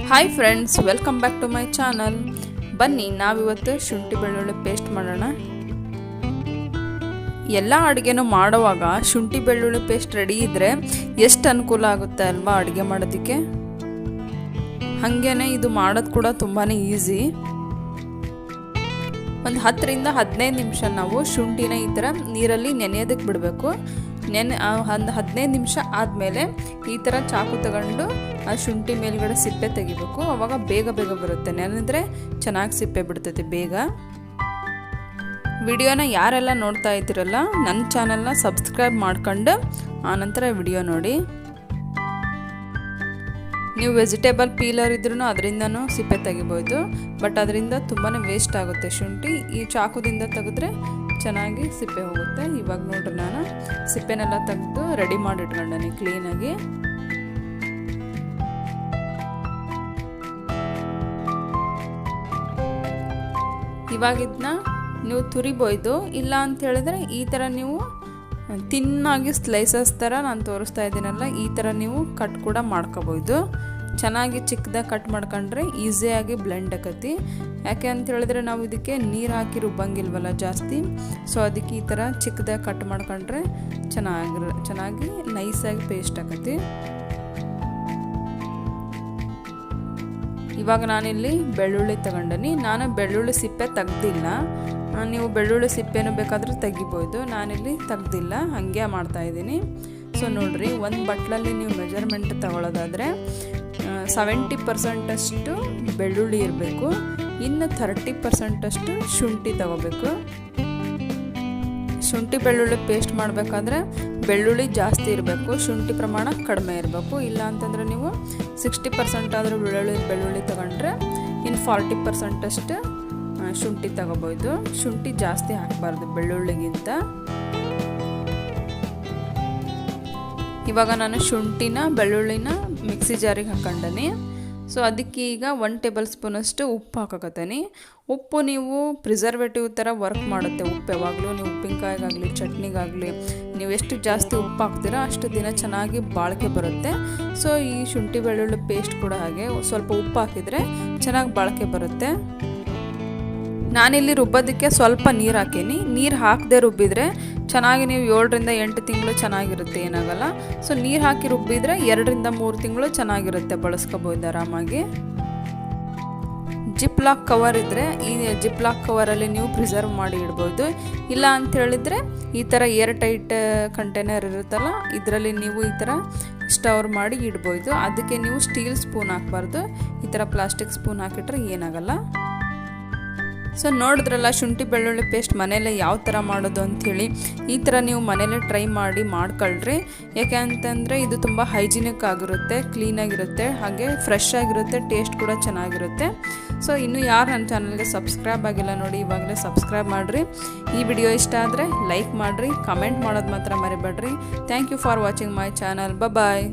Hi friends, welcome back to my channel. ಬನ್ನಿ ನಾವಿವತ್ತು ಶುಂಠಿ ಬೆಳ್ಳುಳ್ಳಿ ಪೇಸ್ಟ್ ಮಾಡೋಣ. ಎಲ್ಲ ಅಡುಗೆನೂ ಮಾಡುವಾಗ ಶುಂಠಿ ಬೆಳ್ಳುಳ್ಳಿ ಪೇಸ್ಟ್ ರೆಡಿ ಇದ್ದರೆ ಎಷ್ಟು ಅನುಕೂಲ ಆಗುತ್ತೆ ಅಲ್ವಾ ಅಡುಗೆ ಮಾಡೋದಕ್ಕೆ. ಹಾಗೇನೆ ಇದು ಮಾಡೋದು ಕೂಡ ತುಂಬಾ ಈಸಿ. ಒಂದು 10 ರಿಂದ 15 ನಿಮಿಷ ನಾವು ಶುಂಠಿನ ಈ ಥರ ನೀರಲ್ಲಿ ನೆನೆಯೋದಕ್ಕೆ ಬಿಡಬೇಕು. ಒಂದು 15 ನಿಮಿಷ ಆದಮೇಲೆ ಈ ಥರ ಚಾಕು ತಗೊಂಡು ಆ ಶುಂಠಿ ಮೇಲ್ಗಡೆ ಸಿಪ್ಪೆ ತೆಗಿಬೇಕು. ಆವಾಗ ಬೇಗ ಬರುತ್ತೆ. ನೆನೆದ್ರೆ ಚೆನ್ನಾಗಿ ಸಿಪ್ಪೆ ಬಿಡ್ತೈತೆ ಬೇಗ. ವಿಡಿಯೋನ ಯಾರೆಲ್ಲ ನೋಡ್ತಾ ಇದ್ದೀರಲ್ಲ ನನ್ನ ಚಾನಲ್ನ ಸಬ್ಸ್ಕ್ರೈಬ್ ಮಾಡ್ಕೊಂಡು ಆನಂತರ ವಿಡಿಯೋ ನೋಡಿ. ನೀವು ವೆಜಿಟೇಬಲ್ ಪೀಲರ್ ಇದ್ರೂ ಅದರಿಂದನೂ ಸಿಪ್ಪೆ ತೆಗಿಬೋದು, ಬಟ್ ಅದರಿಂದ ತುಂಬಾ ವೇಸ್ಟ್ ಆಗುತ್ತೆ ಶುಂಠಿ. ಈ ಚಾಕುದಿಂದ ತೆಗೆದ್ರೆ ಚೆನ್ನಾಗಿ ಸಿಪ್ಪೆ ಹೋಗುತ್ತೆ. ಇವಾಗ ನೋಡ್ರಿ ನಾನು ಸಿಪ್ಪೆನೆಲ್ಲ ತೆಗೆದು ರೆಡಿ ಮಾಡಿ ಇಟ್ಕೊಂಡೀನಿ ಕ್ಲೀನಾಗಿ. ಇವಾಗ ಇದನ್ನ ನೀವು ತುರಿಬೋದು. ಇಲ್ಲ ಅಂತ ಹೇಳಿದ್ರೆ ಈ ಥರ ನೀವು ತಿನ್ನಾಗಿ ಸ್ಲೈಸಸ್ ಥರ ನಾನು ತೋರಿಸ್ತಾ ಇದ್ದೀನಲ್ಲ ಈ ಥರ ನೀವು ಕಟ್ ಕೂಡ ಮಾಡ್ಕೋಬೋದು. ಚೆನ್ನಾಗಿ ಚಿಕ್ಕದಾಗಿ ಕಟ್ ಮಾಡ್ಕೊಂಡ್ರೆ ಈಸಿಯಾಗಿ ಬ್ಲೆಂಡ್ ಆಕತಿ. ಯಾಕೆ ಅಂತ ಹೇಳಿದ್ರೆ ನಾವು ಇದಕ್ಕೆ ನೀರು ಹಾಕಿ ರುಬ್ಬಂಗಿಲ್ವಲ್ಲ ಜಾಸ್ತಿ. ಸೊ ಅದಕ್ಕೆ ಈ ಥರ ಚಿಕ್ಕದಾಗಿ ಕಟ್ ಮಾಡ್ಕೊಂಡ್ರೆ ಚೆನ್ನಾಗಿ ನೈಸಾಗಿ ಪೇಸ್ಟ್ ಆಕತಿ. ಇವಾಗ ನಾನಿಲ್ಲಿ ಬೆಳ್ಳುಳ್ಳಿ ತಗೊಂಡನಿ. ನಾನು ಬೆಳ್ಳುಳ್ಳಿ ಸಿಪ್ಪೆ ತೆಗ್ದಿಲ್ಲ. ನೀವು ಬೆಳ್ಳುಳ್ಳಿ ಸಿಪ್ಪೆನೂ ಬೇಕಾದರೆ ತೆಗಿಬೋದು. ನಾನಿಲ್ಲಿ ತೆಗ್ದಿಲ್ಲ, ಹಾಗೆ ಮಾಡ್ತಾಯಿದ್ದೀನಿ. ಸೊ ನೋಡಿರಿ, ಒಂದು ಬಟ್ಲಲ್ಲಿ ನೀವು ಮೆಜರ್ಮೆಂಟ್ ತಗೊಳ್ಳೋದಾದರೆ 70% ಅಷ್ಟು ಬೆಳ್ಳುಳ್ಳಿ ಇರಬೇಕು, ಇನ್ನು 30% ಅಷ್ಟು ಶುಂಠಿ ತಗೋಬೇಕು. ಶುಂಠಿ ಬೆಳ್ಳುಳ್ಳಿ ಪೇಸ್ಟ್ ಮಾಡಬೇಕಾದ್ರೆ ಬೆಳ್ಳುಳ್ಳಿ ಜಾಸ್ತಿ ಇರಬೇಕು, ಶುಂಠಿ ಪ್ರಮಾಣ ಕಡಿಮೆ ಇರಬೇಕು. ಇಲ್ಲ ಅಂತಂದರೆ ನೀವು 60% ಆದರೂ ಬೆಳ್ಳುಳ್ಳಿ ತಗೊಂಡ್ರೆ ಇನ್ನು 40% ಅಷ್ಟು ಶುಂಠಿ ತಗೋಬೋದು. ಶುಂಠಿ ಜಾಸ್ತಿ ಹಾಕಬಾರ್ದು ಬೆಳ್ಳುಳ್ಳಿಗಿಂತ. ಇವಾಗ ನಾನು ಶುಂಠಿನ ಬೆಳ್ಳುಳ್ಳಿನ ಮಿಕ್ಸಿ ಜಾರಿಗೆ ಹಾಕೊಂಡನಿ. ಸೊ ಅದಕ್ಕೆ ಈಗ 1 ಟೇಬಲ್ ಸ್ಪೂನಷ್ಟು ಉಪ್ಪು ಹಾಕಕತ್ತೀನಿ. ಉಪ್ಪು ನೀವು ಪ್ರಿಸರ್ವೇಟಿವ್ ಥರ ವರ್ಕ್ ಮಾಡುತ್ತೆ. ಉಪ್ಪು ಯಾವಾಗಲೂ ನೀವು ಉಪ್ಪಿನಕಾಯಿಗಾಗಲಿ ಚಟ್ನಿಗಾಗಲಿ ನೀವು ಎಷ್ಟು ಜಾಸ್ತಿ ಉಪ್ಪು ಹಾಕ್ತೀರಾ ಅಷ್ಟು ದಿನ ಚೆನ್ನಾಗಿ ಬಾಳಿಕೆ ಬರುತ್ತೆ. ಸೊ ಈ ಶುಂಠಿ ಬೆಳ್ಳುಳ್ಳಿ ಪೇಸ್ಟ್ ಕೂಡ ಹಾಗೆ ಸ್ವಲ್ಪ ಉಪ್ಪು ಹಾಕಿದರೆ ಚೆನ್ನಾಗಿ ಬಾಳಿಕೆ ಬರುತ್ತೆ. ನಾನಿಲ್ಲಿ ರುಬ್ಬೋದಕ್ಕೆ ಸ್ವಲ್ಪ ನೀರು ಹಾಕೀನಿ. ನೀರು ಹಾಕದೆ ರುಬ್ಬಿದರೆ ಚೆನ್ನಾಗಿ ನೀವು 7 ರಿಂದ 8 ತಿಂಗಳು ಚೆನ್ನಾಗಿರುತ್ತೆ, ಏನಾಗಲ್ಲ. ಸೊ ನೀರು ಹಾಕಿ ರುಬ್ಬಿದರೆ 2 ರಿಂದ 3 ತಿಂಗಳು ಚೆನ್ನಾಗಿರುತ್ತೆ, ಬಳಸ್ಕೋಬೋದು ಆರಾಮಾಗಿ. ಜಿಪ್ ಲಾಕ್ ಕವರ್ ಇದ್ದರೆ ಈ ಜಿಪ್ ಲಾಕ್ ಕವರಲ್ಲಿ ನೀವು ಪ್ರಿಸರ್ವ್ ಮಾಡಿ ಇಡ್ಬೋದು. ಇಲ್ಲ ಅಂತ ಹೇಳಿದರೆ ಈ ಥರ ಏರ್ ಟೈಟ್ ಕಂಟೈನರ್ ಇರುತ್ತಲ್ಲ ಇದರಲ್ಲಿ ನೀವು ಈ ಥರ ಸ್ಟೋರ್ ಮಾಡಿ ಇಡ್ಬೋದು. ಅದಕ್ಕೆ ನೀವು ಸ್ಟೀಲ್ ಸ್ಪೂನ್ ಹಾಕಬಾರ್ದು, ಈ ಥರ ಪ್ಲಾಸ್ಟಿಕ್ ಸ್ಪೂನ್ ಹಾಕಿಟ್ರೆ ಏನಾಗಲ್ಲ. ಸೊ ನೋಡಿದ್ರಲ್ಲ ಶುಂಠಿ ಬೆಳ್ಳುಳ್ಳಿ ಪೇಸ್ಟ್ ಮನೇಲೆ ಯಾವ ಥರ ಮಾಡೋದು ಅಂಥೇಳಿ. ಈ ಥರ ನೀವು ಮನೇಲೆ ಟ್ರೈ ಮಾಡಿ ಮಾಡ್ಕೊಳ್ರಿ. ಯಾಕೆ ಅಂತಂದರೆ ಇದು ತುಂಬ ಹೈಜಿನಿಕ್ ಆಗಿರುತ್ತೆ, ಕ್ಲೀನಾಗಿರುತ್ತೆ, ಹಾಗೆ ಫ್ರೆಶ್ ಆಗಿರುತ್ತೆ, ಟೇಸ್ಟ್ ಕೂಡ ಚೆನ್ನಾಗಿರುತ್ತೆ. ಸೊ ಇನ್ನೂ ಯಾರು ನನ್ನ ಚಾನಲ್ಗೆ ಸಬ್ಸ್ಕ್ರೈಬ್ ಆಗಿಲ್ಲ ನೋಡಿ, ಇವಾಗಲೇ ಸಬ್ಸ್ಕ್ರೈಬ್ ಮಾಡಿರಿ. ಈ ವಿಡಿಯೋ ಇಷ್ಟ ಆದರೆ ಲೈಕ್ ಮಾಡಿರಿ, ಕಮೆಂಟ್ ಮಾಡೋದು ಮಾತ್ರ ಮರಿಬೇಡ್ರಿ. Thank you for watching my channel. Bye.